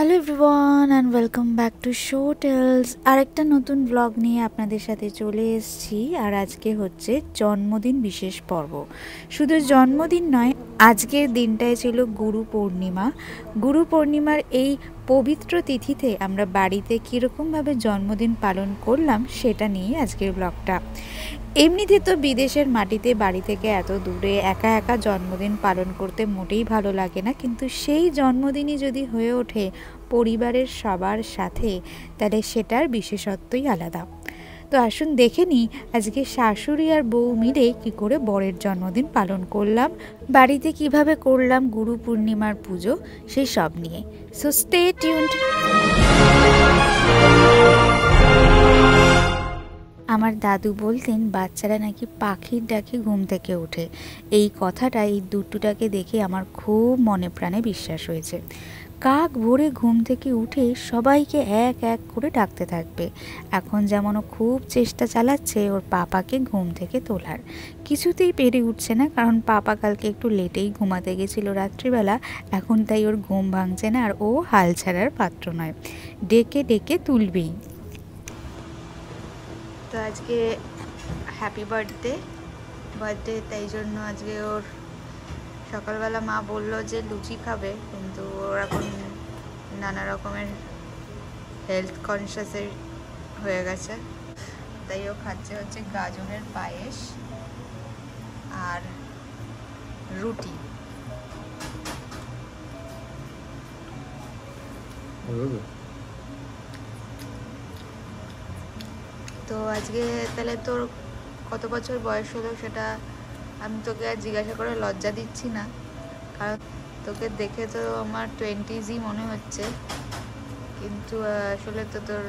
Hello everyone and welcome back to Show Tales. আরেকটা নতুন blog নিয়ে আপনাদের সাথে চলে এসেছি। আর আজকে হচ্ছে জন্মদিন বিশেষ পর্ব। শুধু জন্মদিন নয়, আজকের দিনটায় ছিল গুরু পূর্ণিমা। গুরু পূর্ণিমার এই পবিত্র তিথিতে আমরা বাড়িতে কীরকমভাবে জন্মদিন পালন করলাম সেটা নিয়ে আজকের ব্লগটা। এমনিতে তো বিদেশের মাটিতে বাড়ি থেকে এত দূরে একা একা জন্মদিন পালন করতে মোটেই ভালো লাগে না, কিন্তু সেই জন্মদিনই যদি হয়ে ওঠে পরিবারের সবার সাথে, তাহলে সেটার বিশেষত্বই আলাদা। তো আসুন দেখে নিই আজকে শাশুড়ি আর বউ মিলে কী করে বরের জন্মদিন পালন করলাম, বাড়িতে কিভাবে করলাম গুরু পূর্ণিমার পুজো, সেই সব নিয়ে। So stay tuned. আমার দাদু বলতেন বাচ্চারা নাকি পাখির ডাকে ঘুম থেকে ওঠে। এই কথাটা এই দুটোটাকে দেখে আমার খুব মনে প্রাণে বিশ্বাস হয়েছে। কাক ভোরে ঘুম থেকে উঠে সবাইকে এক এক করে ডাকতে থাকবে। এখন যেমন ও খুব চেষ্টা চালাচ্ছে ওর পাপাকে ঘুম থেকে তোলার, কিছুতেই পেরে উঠছে না, কারণ পাপা কালকে একটু লেটেই ঘুমাতে গেছিল রাত্রিবেলা। এখন তাই ওর ঘুম ভাঙছে না, আর ও হাল ছাড়ার পাত্র নয়, ডেকে ডেকে তুলবেই। তো আজকে হ্যাপি বার্থডে, তাই জন্য আজকে ওর সকালবেলা মা বললো যে লুচি খাবে, কিন্তু ওর এখন নানা রকমের হেলথ কনসিয়াসের হয়ে গেছে, তাই ও খাচ্ছে হচ্ছে গাজরের পায়েস আর রুটি। তো আজকে তাহলে তোর কত বছর বয়স হলো সেটা আমি তোকে আর জিজ্ঞাসা করে লজ্জা দিচ্ছি না, কারণ তোকে দেখে তো আমার 20s মনে হচ্ছে, কিন্তু আসলে তো তোর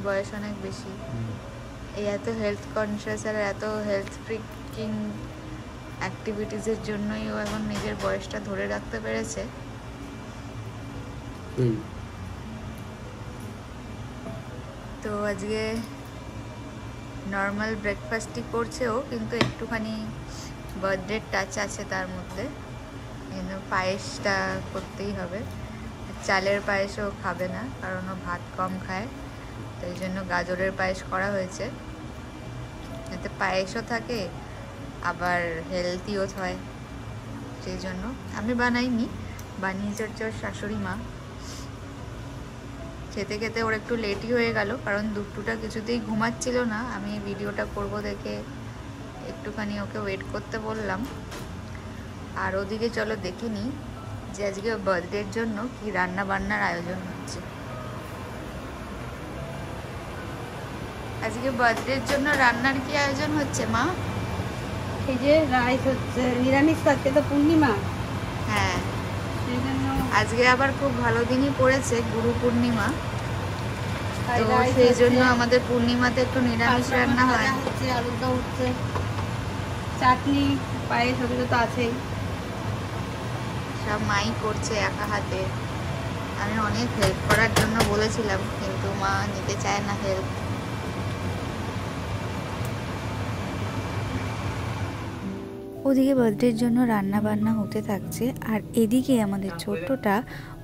বয়স অনেক বেশি। এই এত হেলথ কনসিয়াস আর এত হেলথ ফ্রিকিং অ্যাক্টিভিটিসের জন্যই ও এখন নিজের বয়সটা ধরে রাখতে পেরেছে। তো আজকে নর্মাল ব্রেকফাস্টই করছে ও, কিন্তু একটুখানি বার্থডে টাচ আছে তার মধ্যে, কিন্তু পায়েসটা করতেই হবে। চালের পায়েসও খাবে না, কারণ ও ভাত কম খায়, তো এই জন্য গাজরের পায়েস করা হয়েছে, যাতে পায়েসও থাকে আবার হেলদিও হয়। সেই জন্য আমি বানাইনি, বানিয়েছে হচ্ছে ওর শাশুড়ি মা। খেতে খেতে ওর একটু লেটই হয়ে গেল, কারণ দুপুরটা কিছুতেই ঘুমাচ্ছিল না। আমি ভিডিওটা করব দেখে একটুখানি ওকে ওয়েট করতে বললাম। আর ওদিকে চলো দেখে নিই যে আজকে বার্থডের জন্য কি রান্না বান্নার আয়োজন হচ্ছে। আজকে বার্থডের জন্য রান্নার কি আয়োজন হচ্ছে মা? এই যে রাইস হচ্ছে, নিরামিষ, আজকে তো পূর্ণিমা। হ্যাঁ, আজকে আবার খুব ভালো দিনই পড়েছে, গুরু পূর্ণিমা, তো সেই জন্য আমাদের পূর্ণিমাতে একটু নিরামিষ রান্না হয়। আলুর দম হচ্ছে, চাটনি, পায়েস, ওগুলো তো আছেই। সব মাই করছে একা হাতে। আমি অনেক হেল্প করার জন্য বলেছিলাম, কিন্তু মা নিতে চায় না হেল্প। ওদিকে বার্থডের জন্য রান্না বান্না হতে থাকছে, আর এদিকে আমাদের ছোট্টটা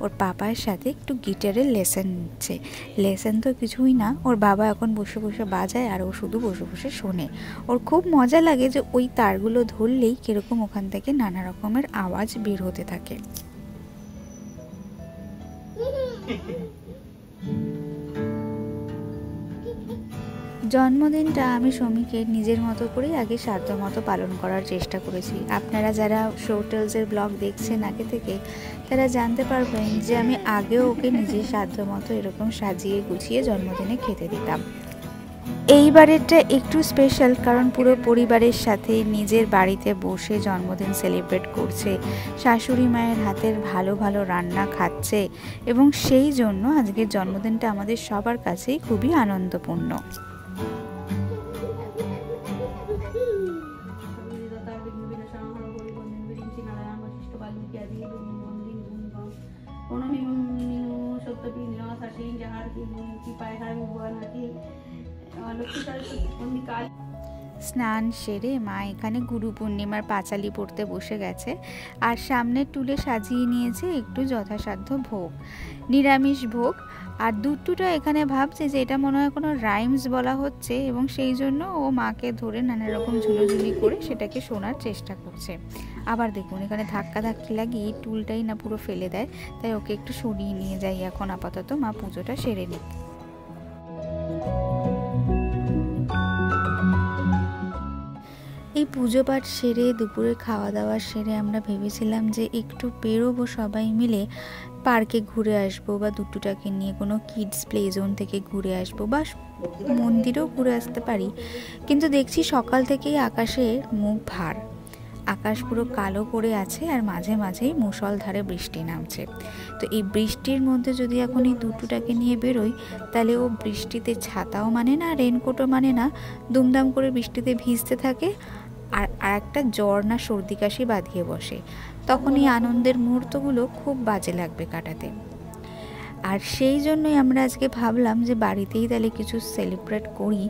ওর পাপার সাথে একটু গিটারের লেসন নিচ্ছে। লেসন তো কিছুই না, ওর বাবা এখন বসে বসে বাজায় আর ও শুধু বসে বসে শোনে। ওর খুব মজা লাগে যে ওই তারগুলো ধরলেই কীরকম ওখান থেকে নানা রকমের আওয়াজ বের হতে থাকে। জন্মদিনটা আমি সমীকের নিজের মতো করেই আগে সাধ্য মতো পালন করার চেষ্টা করেছি। আপনারা যারা শো টেলসের ব্লগ দেখছেন আগে থেকে, তারা জানতে পারবেন যে আমি আগেও ওকে নিজের সাধ্য মতো এরকম সাজিয়ে গুছিয়ে জন্মদিনে খেতে দিতাম। এইবারেরটা একটু স্পেশাল, কারণ পুরো পরিবারের সাথে নিজের বাড়িতে বসে জন্মদিন সেলিব্রেট করছে, শাশুড়ি মায়ের হাতের ভালো ভালো রান্না খাচ্ছে, এবং সেই জন্য আজকের জন্মদিনটা আমাদের সবার কাছেই খুবই আনন্দপূর্ণ। স্নান সেরে মা এখানে গুরু পূর্ণিমার পাঁচালি পড়তে বসে গেছে, আর সামনের টুলে সাজিয়ে নিয়েছে একটু যথাসাধ্য ভোগ, নিরামিষ ভোগ। আর দুটুটা এখানে ভাবছে যে এটা মনে হয় কোনো রাইমস বলা হচ্ছে, এবং সেই জন্য ও মাকে ধরে নানা রকম ঝুলোঝুলি করে সেটাকে শোনার চেষ্টা করছে। আবার দেখুন এখানে ধাক্কি লাগিয়ে টুলটাই না পুরো ফেলে দেয়, তাই ওকে একটু সরিয়ে নিয়ে যাই এখন আপাতত, মা পুজোটা সেরে নিক। এই পুজো পাঠ সেরে দুপুরে খাওয়া দাওয়া সেরে আমরা ভেবেছিলাম যে একটু বেরোবো সবাই মিলে, পার্কে ঘুরে আসবো বা দুটুটাকে নিয়ে কোনো কিডস প্লে জোন থেকে ঘুরে আসবো বা মন্দিরেও ঘুরে আসতে পারি। কিন্তু দেখছি সকাল থেকেই আকাশের মুখ ভার, আকাশ পুরো কালো করে আছে আর মাঝে মাঝেই মুষলধারে বৃষ্টি নামছে। তো এই বৃষ্টির মধ্যে যদি এখন এই দুটুটাকে নিয়ে বেরোই, তাহলে ও বৃষ্টিতে ছাতাও মানে না, রেনকোটও মানে না, দুমদাম করে বৃষ্টিতে ভিজতে থাকে, আর একটা জ্বর না সর্দি কাশি বাঁধিয়ে বসে। তখন এই আনন্দের মুহূর্তগুলো খুব বাজে লাগবে কাটাতে। আর সেই জন্যই আমরা আজকে ভাবলাম যে বাড়িতেই তাহলে কিছু সেলিব্রেট করি,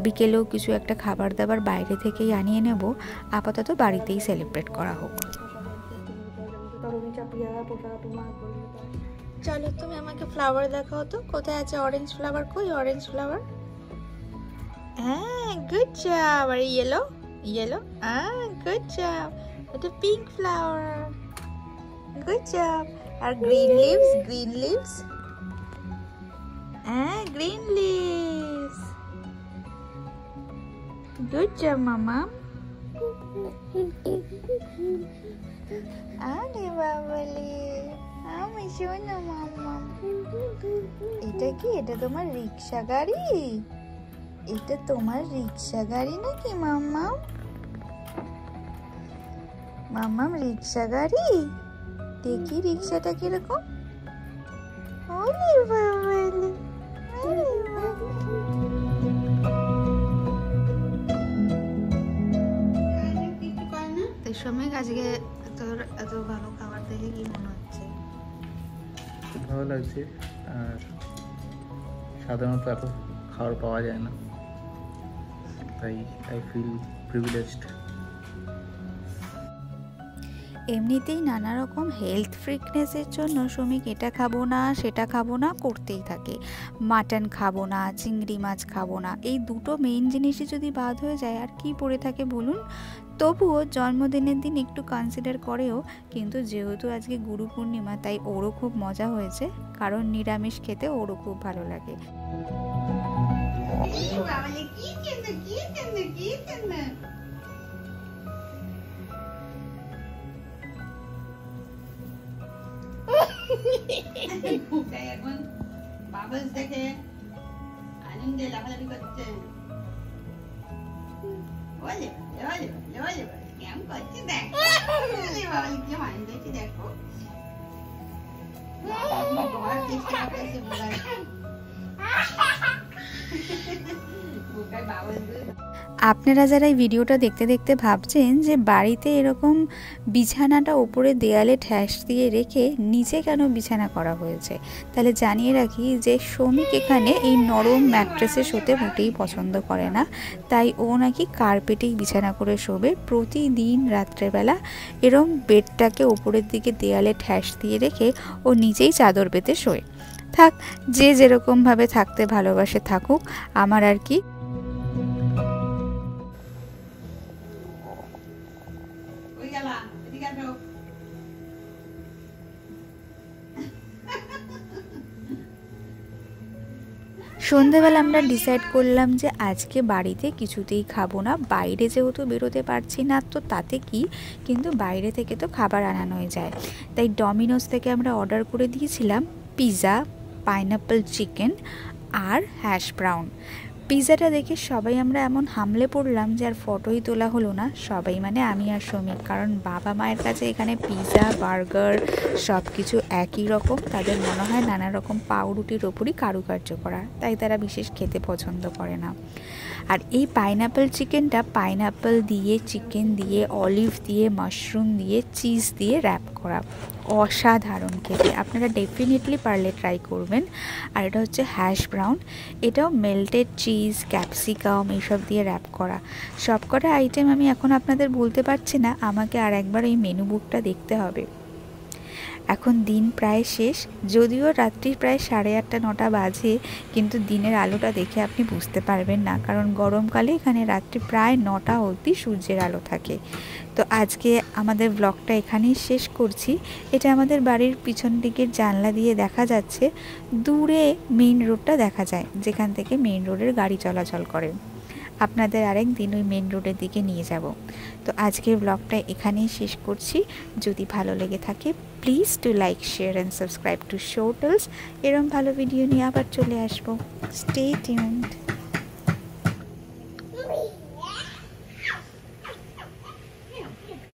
বিকেলেও কিছু একটা খাবার দাবার বাইরে থেকেই আনিয়ে নেব, আপাতত বাড়িতেই সেলিব্রেট করা হোক। চলো তুমি আমাকে ফ্লাওয়ার দেখাও তো, কোথায় আছে অরেঞ্জ ফ্লাওয়ার? কই অরেঞ্জ ফ্লাওয়ার? হ্যাঁ, গুড জব। আর ইয়েলো ইয়েলো, গুড জব। এটা পিঙ্ক ফ্লাওয়ার, গুড জব। আর green leaves, green leaves, green leaves. Good job, Mama. আরে বাবালে, আমি শোনো মাম্মা। এটা কি? এটা তোমার রিক্সা গাড়ি? এটা তোমার রিক্সা গাড়ি নাকি মাম্মা? মাম্মাম রিক্সা গাড়ি? দেখি রিক্সাটা কিরকম। ওরে বাবালে, সময় আজকে এত ভালো খাবার দেখে কি মনে হচ্ছে? ভালো লাগছে, আর সাধারণত এত খাবার পাওয়া যায় না, তাই আই ফিল প্রিভিলেজড। এমনিতেই নানা রকম হেলথ ফ্রিকনেসের জন্য শ্রমিক এটা খাবো না সেটা খাবো না করতেই থাকে। মাটন খাবো না, চিংড়ি মাছ খাবো না, এই দুটো মেইন জিনিসই যদি বাদ হয়ে যায় আর কি পড়ে থাকে বলুন? তবুও জন্মদিনের দিন একটু কনসিডার করেও, কিন্তু যেহেতু আজকে গুরু পূর্ণিমা তাই ওরও খুব মজা হয়েছে, কারণ নিরামিষ খেতে ওরও খুব ভালো লাগে। এখন বাবলস দেখে আনন্দে লাফালাফি করছে। কেমন করছে দেখো, বাবল কি আনন্দ হচ্ছে দেখো। চেষ্টা করতেছে আপনারা যারা এই ভিডিওটা দেখতে দেখতে ভাবছেন যে বাড়িতে এরকম বিছানাটা ওপরে দেয়ালে ঠ্যাস দিয়ে রেখে নিচে কেন বিছানা করা হয়েছে, তাহলে জানিয়ে রাখি যে শ্রমিক এখানে এই নরম ম্যাট্রেসে শোতে মোটেই পছন্দ করে না, তাই ও নাকি কার্পেটেই বিছানা করে শোবে। প্রতিদিন রাত্রেবেলা এরম বেডটাকে ওপরের দিকে দেয়ালে ঠ্যাস দিয়ে রেখে ও নিজেই চাদর পেতে শোয়। থাক, যে যেরকমভাবে থাকতে ভালোবাসে থাকুক, আমার আর কি। সন্ধেবেলা আমরা ডিসাইড করলাম যে আজকে বাড়িতে কিছুতেই খাবো না, বাইরে যেহেতু বেরোতে পারছি না তো তাতে কি, কিন্তু বাইরে থেকে তো খাবার আনানোই যায়। তাই ডমিনোস থেকে আমরা অর্ডার করে দিয়েছিলাম পিৎজা, পাইনাপল চিকেন আর হ্যাশ ব্রাউন। পিৎজাটা দেখে সবাই আমরা এমন হামলে পড়লাম যে আর ফটোই তোলা হলো না, সবাই মানে আমি আর শ্রমিক, কারণ বাবা মায়ের কাছে এখানে পিৎজা বার্গার সব কিছু একই রকম, তাদের মনে হয় নানা রকম পাউরুটির ওপরই কারুকার্য করা, তাই তারা বিশেষ খেতে পছন্দ করে না। আর এই পাইনাপল চিকেনটা পাইনাপল দিয়ে, চিকেন দিয়ে, অলিভ দিয়ে, মাশরুম দিয়ে, চিজ দিয়ে র্যাপ করা, অসাধারণ খেতে। আপনারা ডেফিনেটলি পারলে ট্রাই করবেন। আর এটা হচ্ছে হ্যাশ ব্রাউন, এটাও মেল্টেড চিজ, ক্যাপসিকাম এইসব দিয়ে র্যাপ করা। সবকটা আইটেম আমি এখন আপনাদের বলতে পারছি না, আমাকে আর একবার এই মেনু বুকটা দেখতে হবে। এখন দিন প্রায় শেষ, যদিও রাত্রি প্রায় 8:30 9টা বাজে, কিন্তু দিনের আলোটা দেখে আপনি বুঝতে পারবেন না, কারণ গরমকালে এখানে রাত্রি প্রায় 9টা অবধি সূর্যের আলো থাকে। তো আজকে আমাদের ব্লগটা এখানেই শেষ করছি। এটা আমাদের বাড়ির পিছন দিকের জানলা দিয়ে দেখা যাচ্ছে, দূরে মেইন রোডটা দেখা যায়, যেখান থেকে মেইন রোডের গাড়ি চলাচল করে। আপনাদের আরেক দিন ওই মেন রোডের দিকে নিয়ে যাব। তো আজকের ব্লগটা এখানেই শেষ করছি। যদি ভালো লেগে থাকে please to like, share and subscribe to Show Tales. এরম ভালো ভিডিও নিয়ে আবার চলে আসবো। Stay tuned.